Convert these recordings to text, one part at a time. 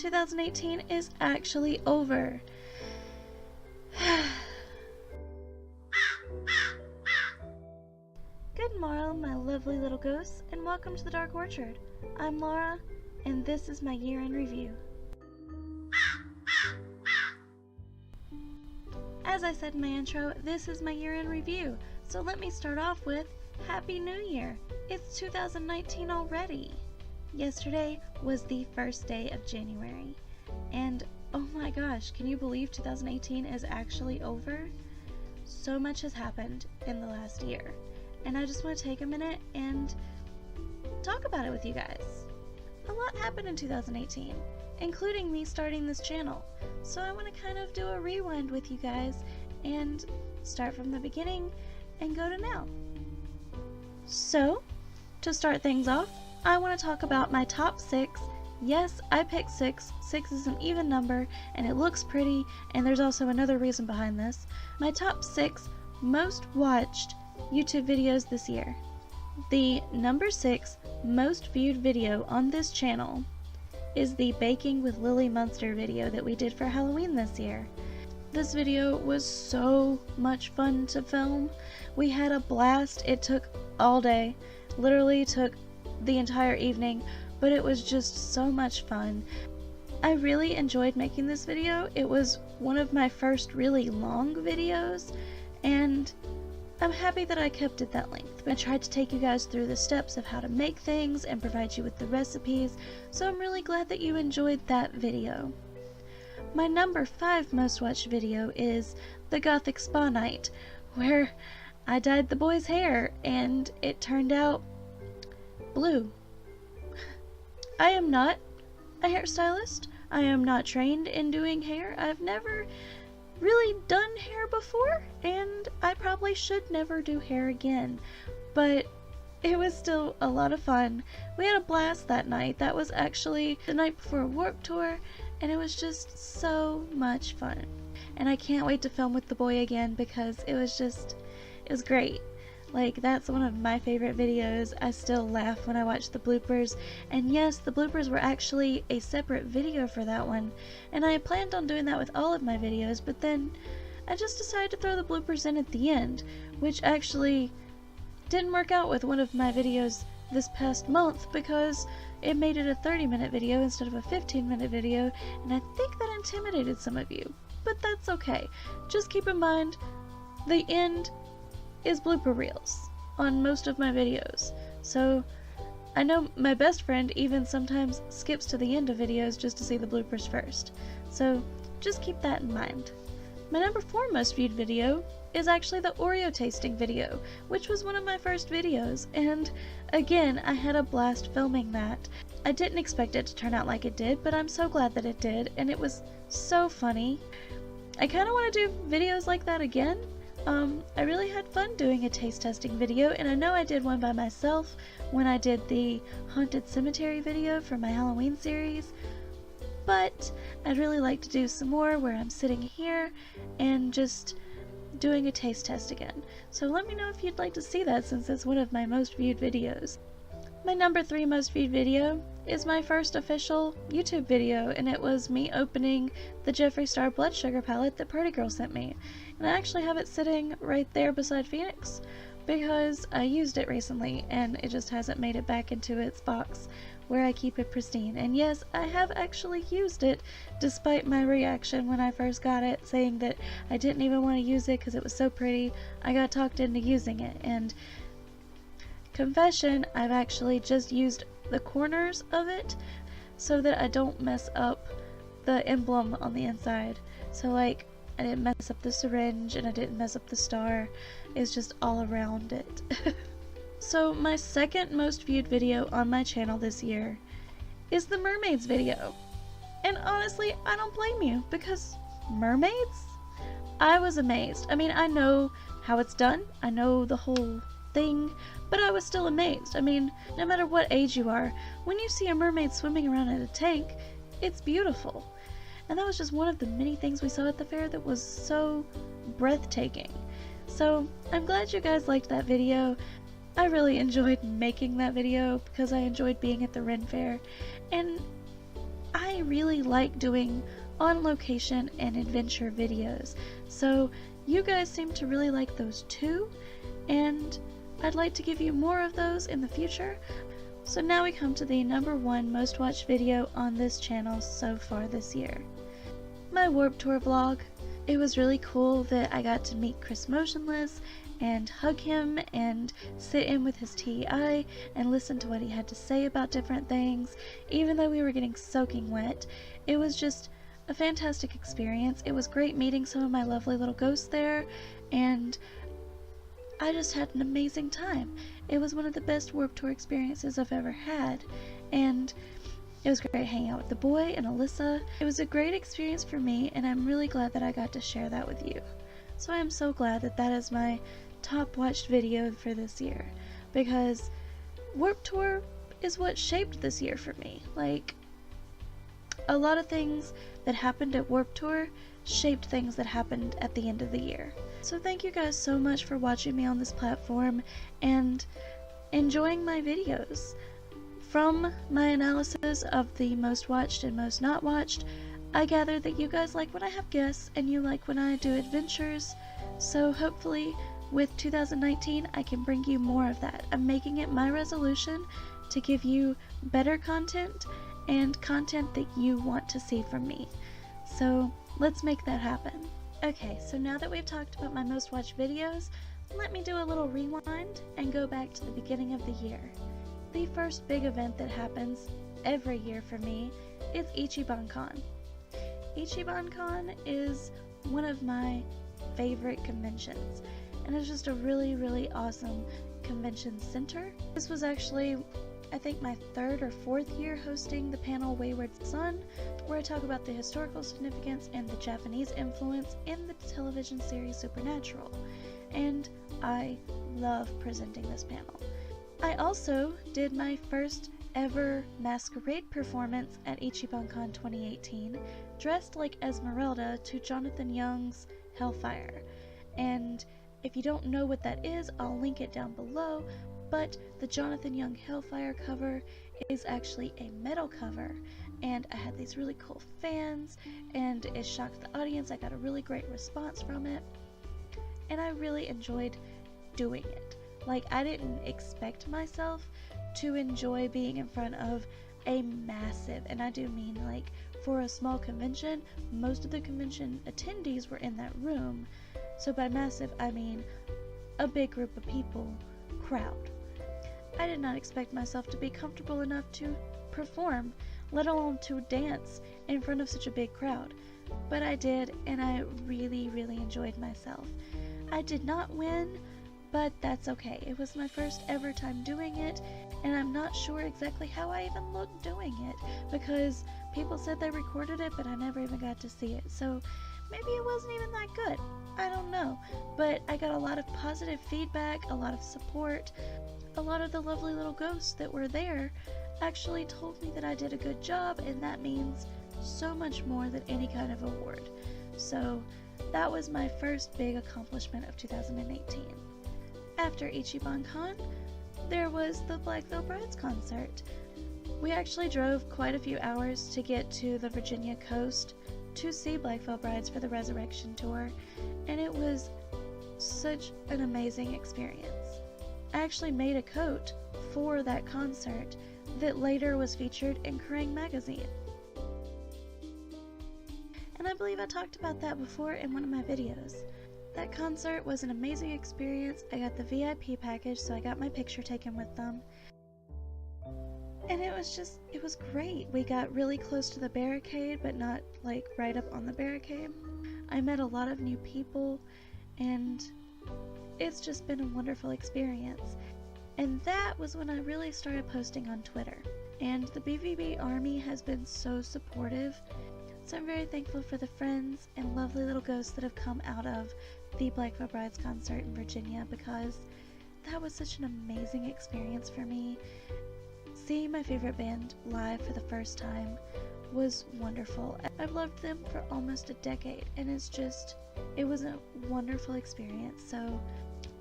2018 is actually over. Good morrow, my lovely little ghosts, and welcome to the Dark Orchard. I'm Laura, and this is my year-end review. As I said in my intro, this is my year-end review, so let me start off with Happy New Year! It's 2019 already! Yesterday was the first day of January, and oh my gosh, can you believe 2018 is actually over? So much has happened in the last year, and I just want to take a minute and talk about it with you guys. A lot happened in 2018, including me starting this channel, so I want to kind of do a rewind with you guys and start from the beginning and go to now. So, to start things off, I want to talk about my top 6. Yes, I picked 6. 6 is an even number, and it looks pretty, and there's also another reason behind this. My top 6 most watched YouTube videos this year. The number 6 most viewed video on this channel is the Baking with Lily Munster video that we did for Halloween this year. This video was so much fun to film. We had a blast. It took all day, literally took the entire evening, but it was just so much fun. I really enjoyed making this video. It was one of my first really long videos, and I'm happy that I kept it that length. I tried to take you guys through the steps of how to make things and provide you with the recipes, so I'm really glad that you enjoyed that video. My number 5 most watched video is the Gothic Spa Night, where I dyed the boy's hair and it turned out blue. I am not a hairstylist. I am not trained in doing hair. I've never really done hair before, and I probably should never do hair again, but it was still a lot of fun. We had a blast that night. That was actually the night before Warped Tour, and it was just so much fun. And I can't wait to film with the boy again because it was great. Like, that's one of my favorite videos. I still laugh when I watch the bloopers, and yes, the bloopers were actually a separate video for that one, and I planned on doing that with all of my videos, but then I just decided to throw the bloopers in at the end, which actually didn't work out with one of my videos this past month because it made it a 30-minute video instead of a 15-minute video, and I think that intimidated some of you, but that's okay. Just keep in mind, the end is blooper reels on most of my videos, so I know my best friend even sometimes skips to the end of videos just to see the bloopers first, so just keep that in mind. My number 4 most viewed video is actually the Oreo tasting video, which was one of my first videos, and again, I had a blast filming that. I didn't expect it to turn out like it did, but I'm so glad that it did, and it was so funny. I kind of want to do videos like that again. I really had fun doing a taste testing video, and I know I did one by myself when I did the Haunted Cemetery video for my Halloween series, but I'd really like to do some more where I'm sitting here and just doing a taste test again. So let me know if you'd like to see that since it's one of my most viewed videos. My number 3 most viewed video is my first official YouTube video, and it was me opening the Jeffree Star Blood Sugar palette that Pretty Girl sent me. And I actually have it sitting right there beside Phoenix because I used it recently and it just hasn't made it back into its box where I keep it pristine. And yes, I have actually used it despite my reaction when I first got it, saying that I didn't even want to use it because it was so pretty. I got talked into using it, and confession, I've actually just used the corners of it so that I don't mess up the emblem on the inside. So like, I didn't mess up the syringe and I didn't mess up the star. It's just all around it. So my second most viewed video on my channel this year is the mermaids video. And honestly, I don't blame you because mermaids? I was amazed. I mean, I know how it's done. I know the whole thing, but I was still amazed. I mean, no matter what age you are, when you see a mermaid swimming around in a tank, it's beautiful. And that was just one of the many things we saw at the fair that was so breathtaking. So I'm glad you guys liked that video. I really enjoyed making that video because I enjoyed being at the Ren Fair, and I really like doing on location and adventure videos, so you guys seem to really like those too, and I'd like to give you more of those in the future. So now we come to the #1 most watched video on this channel so far this year. My Warped Tour vlog. It was really cool that I got to meet Chris Motionless and hug him and sit in with his TEI and listen to what he had to say about different things. Even though we were getting soaking wet, it was just a fantastic experience. It was great meeting some of my lovely little ghosts there, and I just had an amazing time. It was one of the best Warped Tour experiences I've ever had, and it was great hanging out with the boy and Alyssa. It was a great experience for me, and I'm really glad that I got to share that with you. So I am so glad that that is my top watched video for this year, because Warped Tour is what shaped this year for me. Like, a lot of things that happened at Warped Tour shaped things that happened at the end of the year. So thank you guys so much for watching me on this platform and enjoying my videos. From my analysis of the most watched and most not watched, I gather that you guys like when I have guests and you like when I do adventures, so hopefully with 2019 I can bring you more of that. I'm making it my resolution to give you better content and content that you want to see from me. So let's make that happen. Okay, so now that we've talked about my most watched videos, let me do a little rewind and go back to the beginning of the year. The first big event that happens every year for me is Ichiban-Con. Ichiban-Con is one of my favorite conventions, and it's just a really, really awesome convention center. This was actually, I think, my 3rd or 4th year hosting the panel Wayward Son, where I talk about the historical significance and the Japanese influence in the television series Supernatural, and I love presenting this panel. I also did my first ever masquerade performance at Ichiban-Con 2018, dressed like Esmeralda to Jonathan Young's Hellfire. And if you don't know what that is, I'll link it down below, but the Jonathan Young Hellfire cover is actually a metal cover, and I had these really cool fans, and it shocked the audience. I got a really great response from it, and I really enjoyed doing it. Like, I didn't expect myself to enjoy being in front of a massive, and I do mean, like, for a small convention, most of the convention attendees were in that room. So by massive, I mean a big group of people, crowd. I did not expect myself to be comfortable enough to perform, let alone to dance in front of such a big crowd. But I did, and I really, really enjoyed myself. I did not win, but that's okay. It was my first ever time doing it, and I'm not sure exactly how I even looked doing it, because people said they recorded it, but I never even got to see it. So maybe it wasn't even that good. I don't know. But I got a lot of positive feedback, a lot of support. A lot of the lovely little ghosts that were there actually told me that I did a good job, and that means so much more than any kind of award. So that was my first big accomplishment of 2018. After Ichiban-Con, there was the Black Veil Brides concert. We actually drove quite a few hours to get to the Virginia coast to see Black Veil Brides for the Resurrection Tour, and it was such an amazing experience. I actually made a coat for that concert that later was featured in Kerrang! Magazine. And I believe I talked about that before in one of my videos. That concert was an amazing experience. I got the VIP package, so I got my picture taken with them. And it was great. We got really close to the barricade, but not like right up on the barricade. I met a lot of new people, and it's just been a wonderful experience. And that was when I really started posting on Twitter. And the BVB Army has been so supportive. So I'm very thankful for the friends and lovely little ghosts that have come out of the Black Veil Brides concert in Virginia, because that was such an amazing experience for me. Seeing my favorite band live for the first time was wonderful. I've loved them for almost a decade, and it was a wonderful experience. So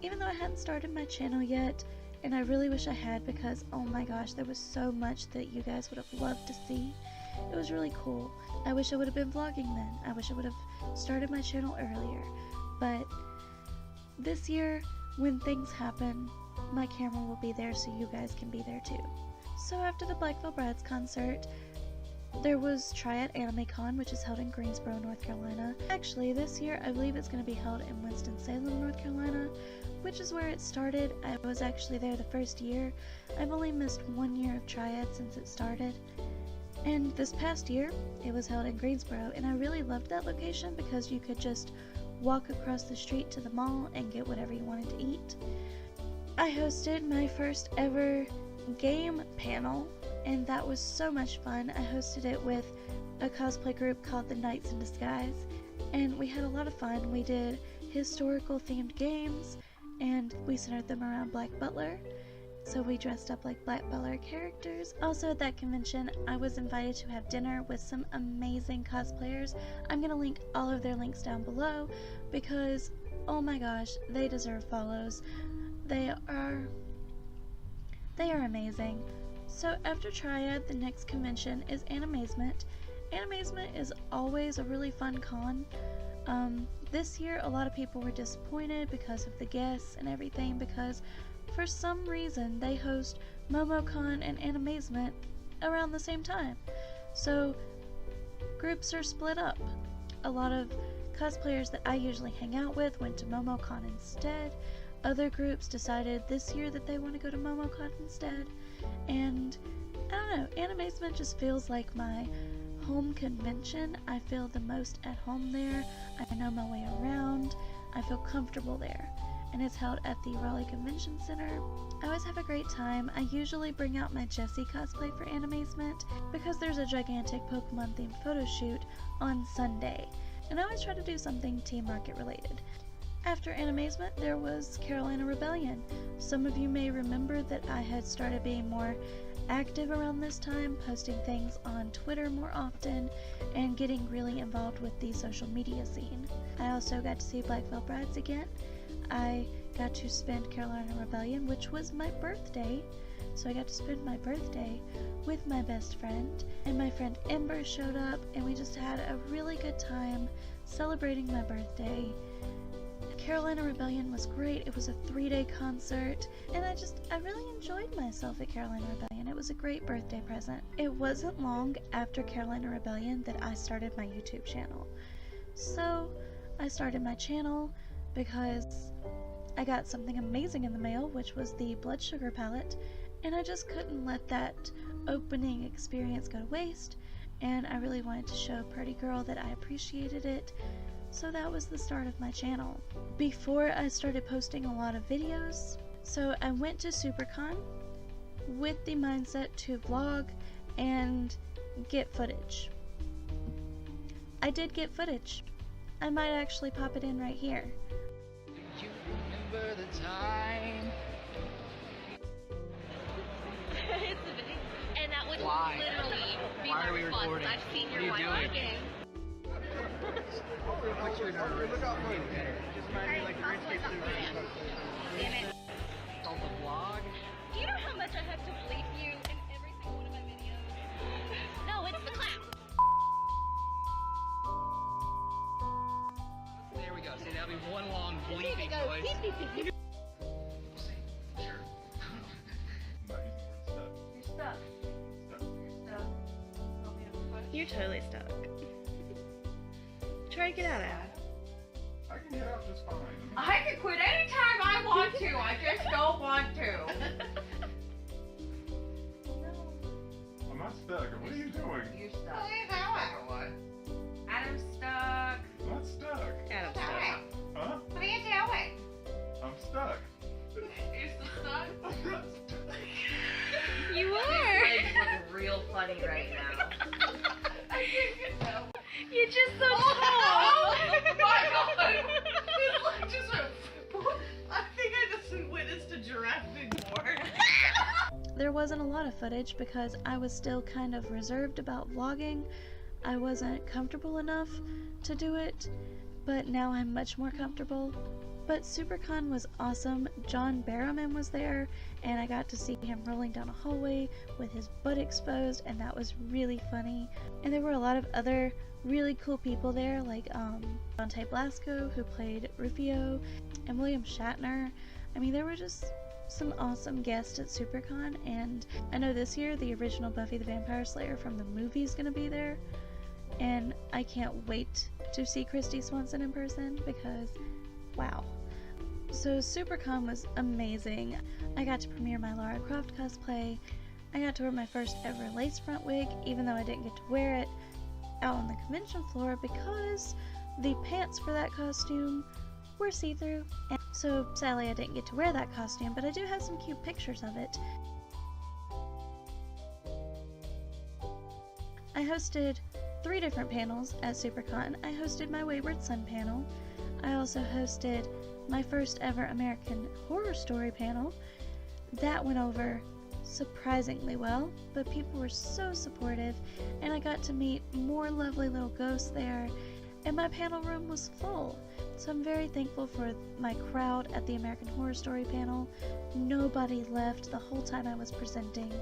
even though I hadn't started my channel yet, and I really wish I had, because oh my gosh, there was so much that you guys would have loved to see, it was really cool. I wish I would have been vlogging then. I wish I would have started my channel earlier. But this year, when things happen, my camera will be there so you guys can be there too. So after the Black Veil Brides concert, there was Triad Anime Con, which is held in Greensboro, North Carolina. Actually, this year I believe it's going to be held in Winston-Salem, North Carolina, which is where it started. I was actually there the first year. I've only missed 1 year of Triad since it started. And this past year, it was held in Greensboro, and I really loved that location because you could just walk across the street to the mall and get whatever you wanted to eat. I hosted my first ever game panel, and that was so much fun. I hosted it with a cosplay group called the Knights in Disguise, and we had a lot of fun. We did historical themed games, and we centered them around Black Butler, so we dressed up like Black Butler characters. Also at that convention, I was invited to have dinner with some amazing cosplayers. I'm gonna link all of their links down below because, oh my gosh, they deserve follows. They are amazing. So after Triad, the next convention is Animazement. Animazement is always a really fun con. This year a lot of people were disappointed because of the guests and everything, because for some reason they host MomoCon and Animazement around the same time. So groups are split up. A lot of cosplayers that I usually hang out with went to MomoCon instead. Other groups decided this year that they want to go to MomoCon instead. And I don't know, Animazement just feels like my home convention. I feel the most at home there. I know my way around. I feel comfortable there. And it's held at the Raleigh Convention Center. I always have a great time. I usually bring out my Jessie cosplay for Animazement because there's a gigantic Pokemon themed photo shoot on Sunday. And I always try to do something Team Market related. After Animazement, there was Carolina Rebellion. Some of you may remember that I had started being more active around this time, posting things on Twitter more often, and getting really involved with the social media scene. I also got to see Black Veil Brides again. I got to spend Carolina Rebellion, which was my birthday, so I got to spend my birthday with my best friend, and my friend Ember showed up, and we just had a really good time celebrating my birthday. Carolina Rebellion was great. It was a 3-day concert, and I really enjoyed myself at Carolina Rebellion. It was a great birthday present. It wasn't long after Carolina Rebellion that I started my YouTube channel. So I started my channel because I got something amazing in the mail, which was the blood sugar palette, and I just couldn't let that opening experience go to waste, and I really wanted to show Pretty Girl that I appreciated it. So that was the start of my channel. Before I started posting a lot of videos, so I went to SuperCon with the mindset to vlog and get footage. I did get footage. I might actually pop it in right here. Do you remember the time? It's a video, and that would Why? literally be Why my are we response. recording? I've seen What are your you wife doing? game. What's your nervous? Just remind me like the Rich Kid Damn it. on the vlog. Do you know how much I have to bleep you in every single one of my videos? No, it's the clown. There we go. See, that'll be one long bleeping It goes noise. beep, beep, beep, beep. Sure. You're stuck. You're totally stuck. Try to get out of it. I can get out just fine. I can quit anytime I want to. I just don't want to. I'm not stuck. What are you doing? You're stuck. What are you doing? Adam's stuck. I'm not stuck. Adam's What are stuck. Huh? you doing? I'm stuck. You're still stuck? I'm not stuck. You His are! legs look real funny right now. I can't tell. You're just so Oh tall! my god! His leg just went. I think I just witnessed a giraffe being born. There wasn't a lot of footage because I was still kind of reserved about vlogging. I wasn't comfortable enough to do it, but now I'm much more comfortable. But SuperCon was awesome. John Barrowman was there, and I got to see him rolling down a hallway with his butt exposed, and that was really funny. And there were a lot of other really cool people there, like Dante Blasco, who played Rufio, and William Shatner. I mean, there were just some awesome guests at SuperCon, and I know this year the original Buffy the Vampire Slayer from the movie is going to be there, and I can't wait to see Christy Swanson in person because wow. So SuperCon was amazing. I got to premiere my Lara Croft cosplay. I got to wear my first ever lace front wig, even though I didn't get to wear it out on the convention floor because the pants for that costume were see-through. And so sadly I didn't get to wear that costume, but I do have some cute pictures of it. I hosted 3 different panels at SuperCon. I hosted my Wayward Son panel. I also hosted my first ever American Horror Story panel. That went over surprisingly well, but people were so supportive, and I got to meet more lovely little ghosts there, and my panel room was full. So I'm very thankful for my crowd at the American Horror Story panel. Nobody left the whole time I was presenting,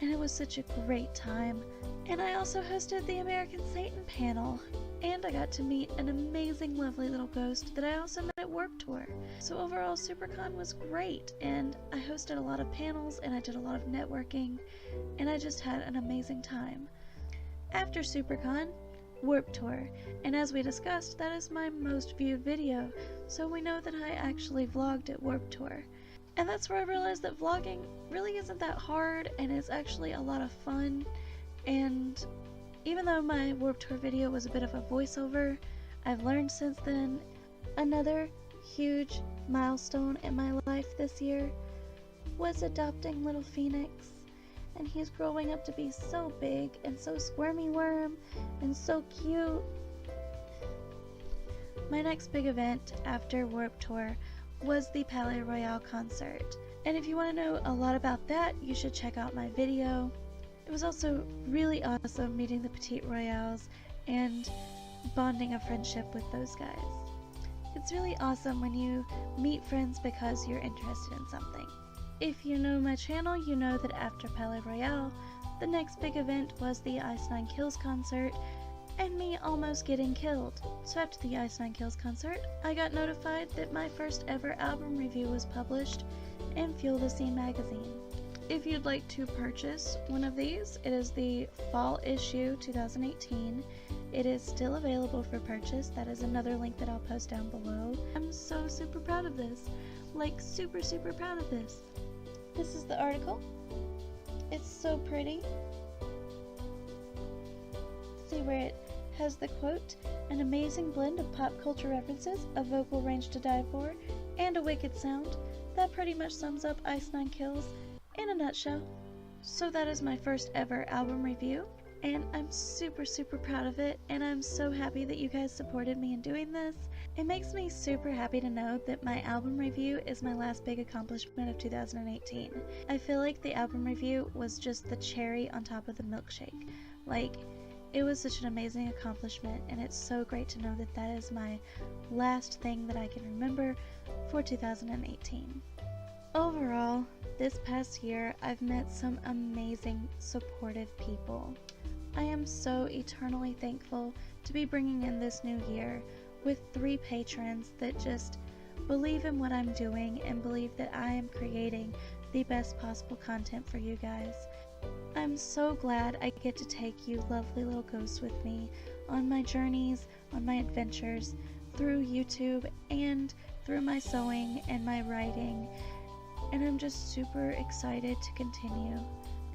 and it was such a great time. And I also hosted the American Satan panel, and I got to meet an amazing lovely little ghost that I also met at Warped Tour. So overall SuperCon was great, and I hosted a lot of panels and I did a lot of networking, and I just had an amazing time. After SuperCon, Warped Tour, and as we discussed, that is my most viewed video, so we know that I actually vlogged at Warped Tour. And that's where I realized that vlogging really isn't that hard, and it's actually a lot of fun. And even though my Warped Tour video was a bit of a voiceover, I've learned since then. Another huge milestone in my life this year was adopting little Phoenix, and he's growing up to be so big and so squirmy worm and so cute. My next big event after Warped Tour was the Palais Royale concert, and if you want to know a lot about that, you should check out my video. It was also really awesome meeting the Petite Royales and bonding a friendship with those guys. It's really awesome when you meet friends because you're interested in something. If you know my channel, you know that after Palais Royale, the next big event was the Ice Nine Kills concert, and me almost getting killed. So after the Ice Nine Kills concert, I got notified that my first ever album review was published in Fuel the Scene magazine. If you'd like to purchase one of these, it is the fall issue 2018. It is still available for purchase. That is another link that I'll post down below. I'm so super proud of this. Like super proud of this. This is the article. It's so pretty. See where it has the quote, "An amazing blend of pop culture references, a vocal range to die for, and a wicked sound." That pretty much sums up Ice Nine Kills in a nutshell. So that is my first ever album review, and I'm super proud of it, and I'm so happy that you guys supported me in doing this. It makes me super happy to know that my album review is my last big accomplishment of 2018. I feel like the album review was just the cherry on top of the milkshake. Like, it was such an amazing accomplishment, and it's so great to know that that is my last thing that I can remember for 2018. Overall, this past year, I've met some amazing, supportive people. I am so eternally thankful to be bringing in this new year with 3 patrons that just believe in what I'm doing and believe that I am creating the best possible content for you guys. I'm so glad I get to take you lovely little ghosts with me on my journeys, on my adventures, through YouTube and through my sewing and my writing. And I'm just super excited to continue,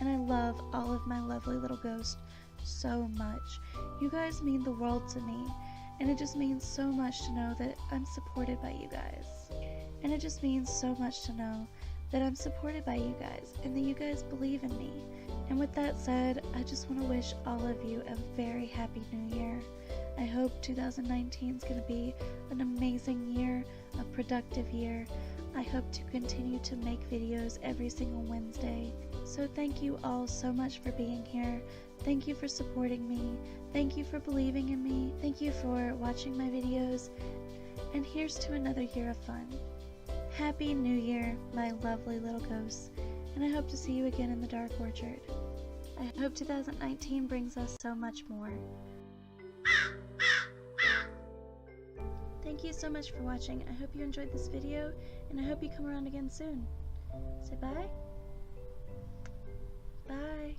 and I love all of my lovely little ghosts so much. You guys mean the world to me, and it just means so much to know that I'm supported by you guys, and it just means so much to know that I'm supported by you guys and that you guys believe in me. And with that said, I just want to wish all of you a very happy new year. I hope 2019 is going to be an amazing year, a productive year. I hope to continue to make videos every single Wednesday. So thank you all so much for being here. Thank you for supporting me. Thank you for believing in me. Thank you for watching my videos. and here's to another year of fun. Happy New Year, my lovely little ghosts, and I hope to see you again in the Dark Orchard. I hope 2019 brings us so much more. Thank you so much for watching. I hope you enjoyed this video, and I hope you come around again soon. Say bye. Bye.